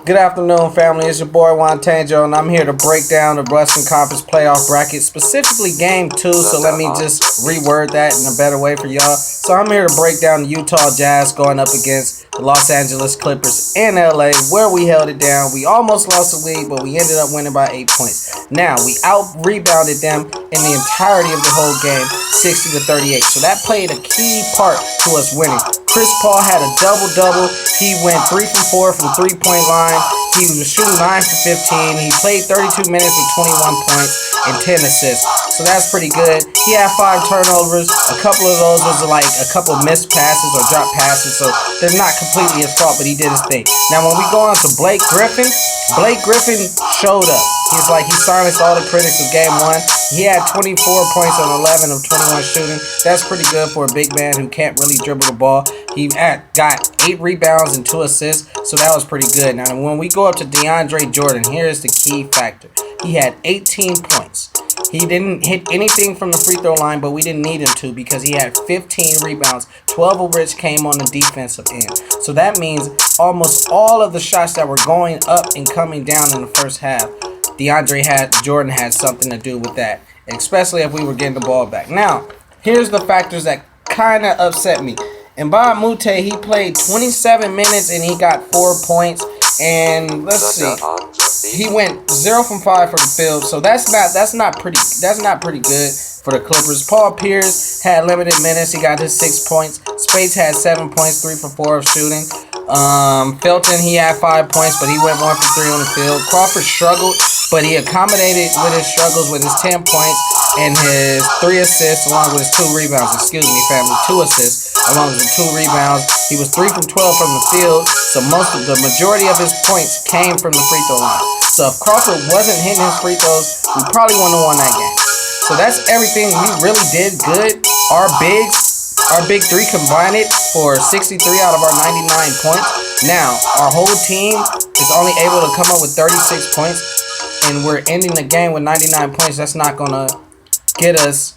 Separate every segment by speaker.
Speaker 1: Good afternoon, family. It's your boy Juan Tango, and I'm here to break down the Western Conference playoff bracket, specifically Game 2. So let me just reword that in a better way for y'all. So I'm here to break down the Utah Jazz going up against the Los Angeles Clippers in LA, where we held it down. We almost lost the lead, but we ended up winning by 8 points. Now, we out-rebounded them in the entirety of the whole game, 60 to 38. So that played a key part to us winning. Chris Paul had a double-double. He went 3 from 4 from three-point line. He was shooting 9 for 15. He played 32 minutes with 21 points and 10 assists. So that's pretty good. He had 5 turnovers. A couple of those was like a couple missed passes or drop passes. So they're not completely his fault, but he did his thing. Now when we go on to Blake Griffin showed up. He's like he silenced all the critics of Game 1. He had 24 points on 11 of 21 shooting. That's pretty good for a big man who can't really dribble the ball. He got 8 rebounds and 2 assists, so that was pretty good. Now, when we go up to DeAndre Jordan, here's the key factor. He had 18 points. He didn't hit anything from the free throw line, but we didn't need him to because he had 15 rebounds, 12 of which came on the defensive end. So that means almost all of the shots that were going up and coming down in the first half, Jordan had something to do with that, especially if we were getting the ball back. Now, here's the factors that kind of upset me. Mbah a Moute, he played 27 minutes and he got 4 points. And let's see, he went 0 from 5 for the field, so that's not pretty good for the Clippers. Paul Pierce had limited minutes. He got his 6 points. Spades had 7 points, 3 for 4 of shooting. Felton, he had 5 points, but he went 1 for 3 on the field. Crawford struggled, but he accommodated with his struggles with his 10 points and his 3 assists along with his 2 rebounds. Excuse me, family, 2 assists along with his 2 rebounds. He was 3 from 12 from the field, so the majority of his points came from the free throw line. So if Crawford wasn't hitting his free throws, we probably wouldn't have won that game. So that's everything we really did good. Our big three combined it for 63 out of our 99 points. Now, our whole team is only able to come up with 36 points, and we're ending the game with 99 points. That's not going to get us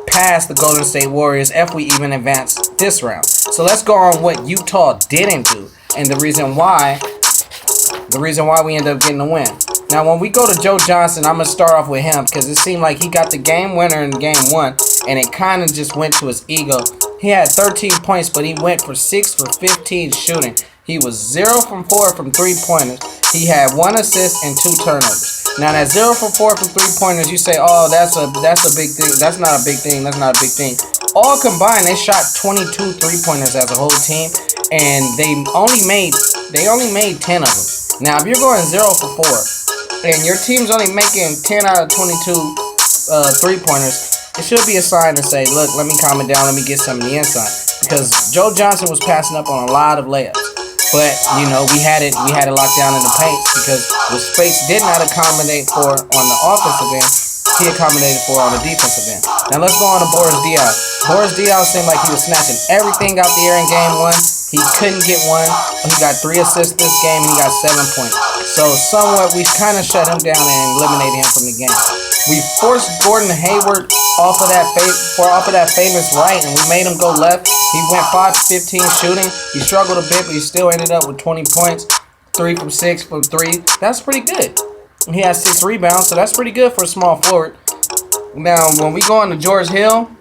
Speaker 1: past the Golden State Warriors if we even advance this round. So let's go on what Utah didn't do and the reason why we ended up getting the win. Now, when we go to Joe Johnson, I'm going to start off with him because it seemed like he got the game winner in Game 1, and it kind of just went to his ego. He had 13 points, but he went for 6 for 15 shooting. He was 0 from 4 from three-pointers. He had 1 assist and 2 turnovers. Now, that 0 from 4 from three-pointers, you say, oh, that's a big thing. That's not a big thing. That's not a big thing. All combined, they shot 22 three-pointers as a whole team, and they only made 10 of them. Now, if you're going 0 for 4, and your team's only making 10 out of 22 three-pointers, it should be a sign to say, look, let me calm it down, let me get some of the inside. Because Joe Johnson was passing up on a lot of layups. But, we had it locked down in the paint because what Space did not accommodate for on the offensive end, he accommodated for on the defensive end. Now let's go on to Boris Diaw. Boris Diaw seemed like he was snatching everything out the air in Game 1. He couldn't get one. He got 3 assists this game and he got 7 points. So somewhat we kind of shut him down and eliminated him from the game. We forced Gordon Hayward off of that famous right, and we made him go left. He went 5 for 15 shooting. He struggled a bit, but he still ended up with 20 points, 3 from 6 from 3. That's pretty good. He had 6 rebounds, so that's pretty good for a small forward. Now, when we go on to George Hill,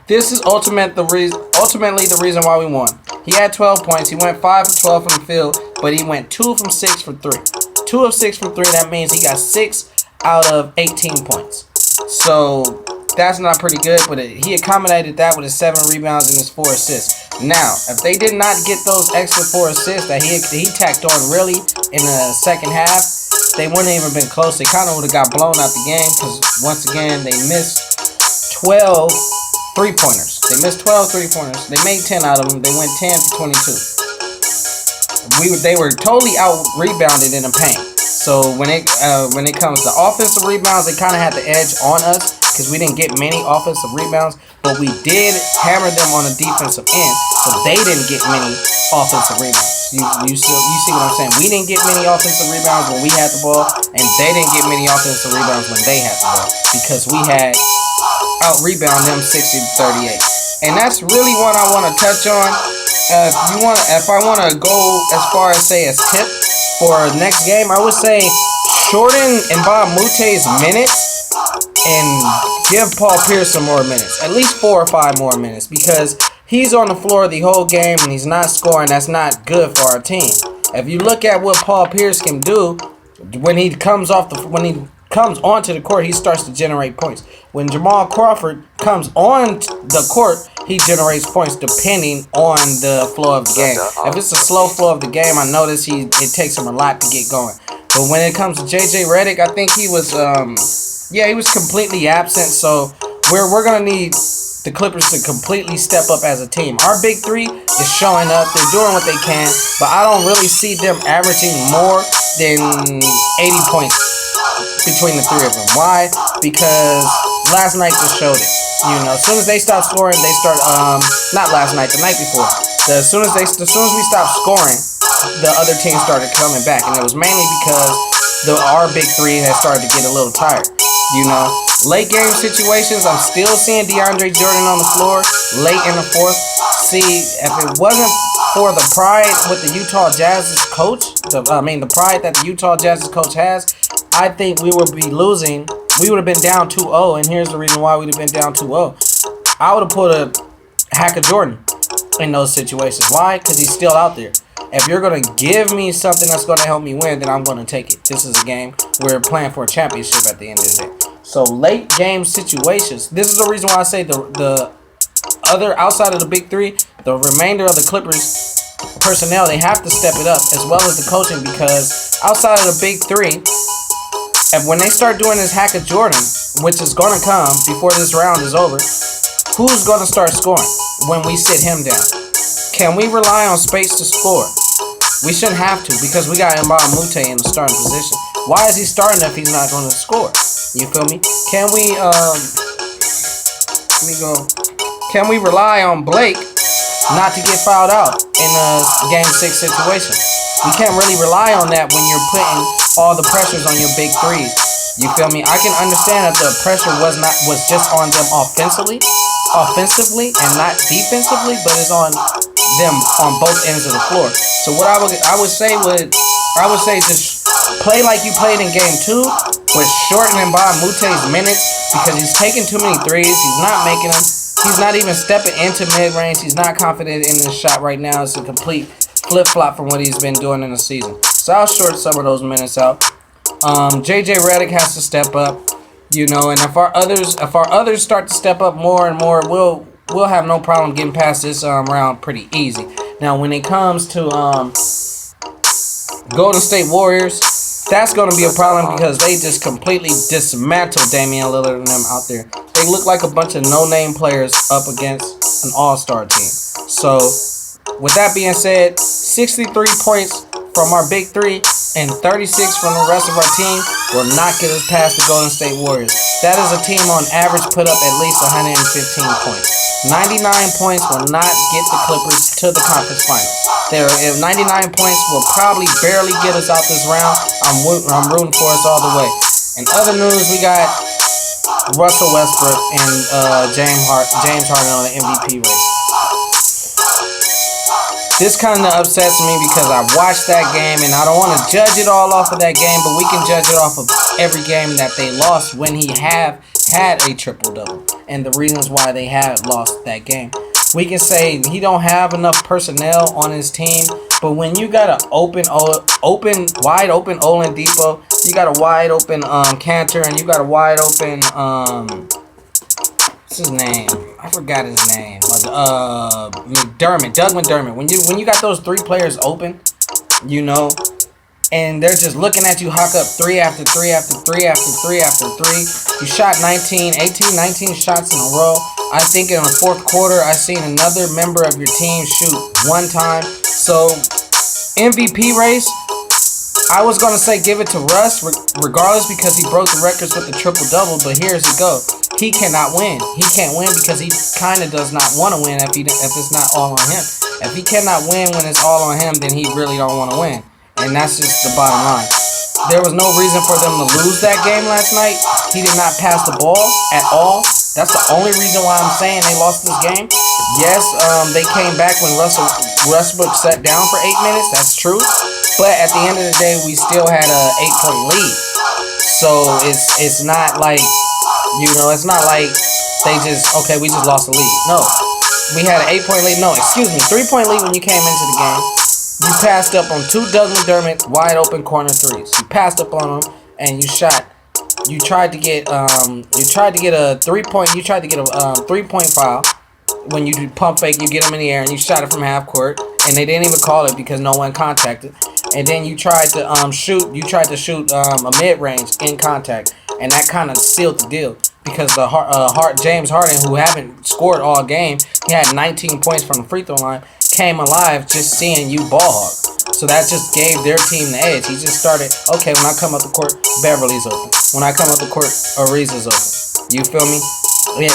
Speaker 1: this is ultimately the reason why we won. He had 12 points. He went 5 for 12 from the field, but he went 2 from 6 for 3. 2 of 6 from 3, that means he got 6 out of 18 points. So that's not pretty good, but he accommodated that with his 7 rebounds and his 4 assists. Now, if they did not get those extra 4 assists that he tacked on really in the second half, they wouldn't even been close. They kind of would have got blown out the game because, once again, they missed 12 three-pointers. They missed 12 three-pointers. They made 10 out of them. They went 10 for 22. They were totally out-rebounded in the paint. So when it comes to offensive rebounds, they kind of had the edge on us because we didn't get many offensive rebounds, but we did hammer them on the defensive end, so they didn't get many offensive rebounds. You see what I'm saying? We didn't get many offensive rebounds when we had the ball, and they didn't get many offensive rebounds when they had the ball because we had out-rebound them 60 to 38. And that's really what I want to touch on. If I want to go as far as say as tip for next game, I would say shorten Mbah Mute's minutes and give Paul Pierce some more minutes, at least 4 or 5 more minutes, because he's on the floor the whole game and he's not scoring. That's not good for our team. If you look at what Paul Pierce can do when he comes onto the court, he starts to generate points. When Jamal Crawford comes on the court, he generates points depending on the flow of the game. If it's a slow flow of the game, I notice it takes him a lot to get going. But when it comes to JJ Redick, I think he was he was completely absent. So we're gonna need the Clippers to completely step up as a team. Our big three is showing up. They're doing what they can, but I don't really see them averaging more than 80 points between the three of them. Why? Because last night just showed it. You know, as soon as they stop scoring, they start. Not last night, the night before. As soon as we stopped scoring, the other team started coming back, and it was mainly because our big three had started to get a little tired. You know, late game situations, I'm still seeing DeAndre Jordan on the floor late in the fourth. See, if it wasn't for the pride with the Utah Jazz's coach, the pride that the Utah Jazz's coach has, I think we would be losing. We would have been down 2-0, and here's the reason why we'd have been down 2-0. I would have put a hack of Jordan in those situations. Why? Because he's still out there. If you're going to give me something that's going to help me win, then I'm going to take it. This is a game. We're playing for a championship at the end of the day. So late game situations. This is the reason why I say the other outside of the big three, the remainder of the Clippers personnel, they have to step it up as well as the coaching, because outside of the big three, when they start doing this hack of Jordan, which is going to come before this round is over, who's going to start scoring when we sit him down? Can we rely on space to score? We shouldn't have to, because we got Mbah Mute in the starting position. Why is he starting if he's not going to score? You feel me? Can we Can we rely on Blake not to get fouled out in a game 6 situation? We can't really rely on that when you're putting all the pressures on your big threes. You feel me? I can understand that the pressure was just on them offensively and not defensively, but it's on them on both ends of the floor. So what I would say just play like you played in game 2, with shortening Mbah Mute's minutes, because he's taking too many threes. He's not making them. He's not even stepping into mid-range. He's not confident in his shot right now. It's a complete flip-flop from what he's been doing in the season. So I'll short some of those minutes out. JJ Redick has to step up, you know, and if our others start to step up more and more, we'll have no problem getting past this round pretty easy. Now, when it comes to Golden State Warriors, that's going to be a problem because they just completely dismantled Damian Lillard and them out there. They look like a bunch of no-name players up against an all-star team. So, with that being said, 63 points from our big three and 36 from the rest of our team will not get us past the Golden State Warriors. That is a team on average put up at least 115 points. 99 points will not get the Clippers to the conference finals. 99 points will probably barely get us out this round. I'm rooting for us all the way. In other news, we got Russell Westbrook and James Harden on the MVP race. This kind of upsets me because I watched that game and I don't want to judge it all off of that game, but we can judge it off of every game that they lost when he had a triple-double and the reasons why they had lost that game. We can say he don't have enough personnel on his team, but when you got an wide open Oladipo, you got a wide open Cantor, and you got a wide open what's his name? I forgot his name. Doug McDermott. When you got those three players open, you know, and they're just looking at you hawk up 3 after 3 after 3 after 3 after 3. You shot 19 shots in a row. I think in the fourth quarter, I seen another member of your team shoot one time. So, MVP race, I was going to say give it to Russ, regardless, because he broke the records with the triple-double, but here's it go. He cannot win. He can't win because he kind of does not want to win if it's not all on him. If he cannot win when it's all on him, then he really don't want to win. And that's just the bottom line. There was no reason for them to lose that game last night. He did not pass the ball at all. That's the only reason why I'm saying they lost this game. Yes, they came back when Westbrook sat down for 8 minutes. That's true. But at the end of the day, we still had a 8 point lead. So it's not like, it's not like we just lost the lead. No, we had an 8 point lead. No, excuse me, 3 point lead when you came into the game. You passed up on two Doug McDermott wide open corner threes. You passed up on them and you shot. You tried to get a 3 point. You tried to get a 3 point foul. When you do pump fake, you get them in the air and you shot it from half court, and they didn't even call it because no one contacted. And then you tried to shoot. You tried to shoot a mid range in contact, and that kind of sealed the deal because the James Harden, who haven't scored all game, he had 19 points from the free throw line, came alive just seeing you ball hog. So that just gave their team the edge. He just started, okay, when I come up the court, Beverly's open. When I come up the court, Ariza's open. You feel me? Yeah,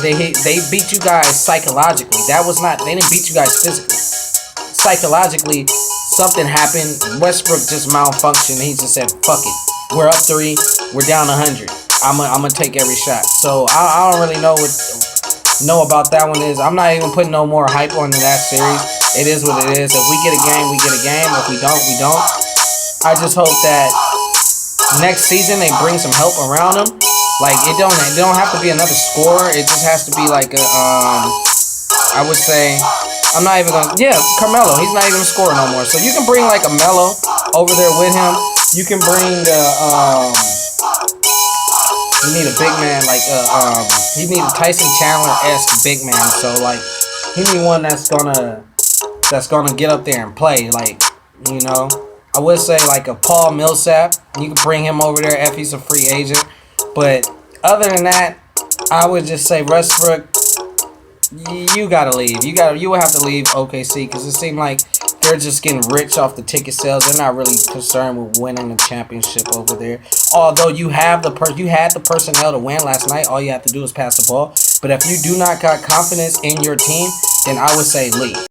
Speaker 1: they beat you guys psychologically. They didn't beat you guys physically. Psychologically, something happened. Westbrook just malfunctioned. He just said, fuck it. We're up 3. We're down 100. I'm gonna take every shot. So I don't really know about that one is. I'm not even putting no more hype on that series. It is what it is. If we get a game, we get a game. If we don't, we don't. I just hope that next season they bring some help around them. Like it don't have to be another scorer. It just has to be like a I would say I'm not even gonna Carmelo. He's not even a scorer no more. So you can bring like a Melo over there with him. You can bring you need a big man like you need a Tyson Chandler-esque big man. So like he need one that's gonna get up there and play. Like, I would say like a Paul Millsap. You can bring him over there if he's a free agent. But other than that, I would just say Westbrook, you gotta leave. You would have to leave OKC because it seemed like they're just getting rich off the ticket sales. They're not really concerned with winning the championship over there. Although you had the personnel to win last night, all you have to do is pass the ball. But if you do not got confidence in your team, then I would say leave.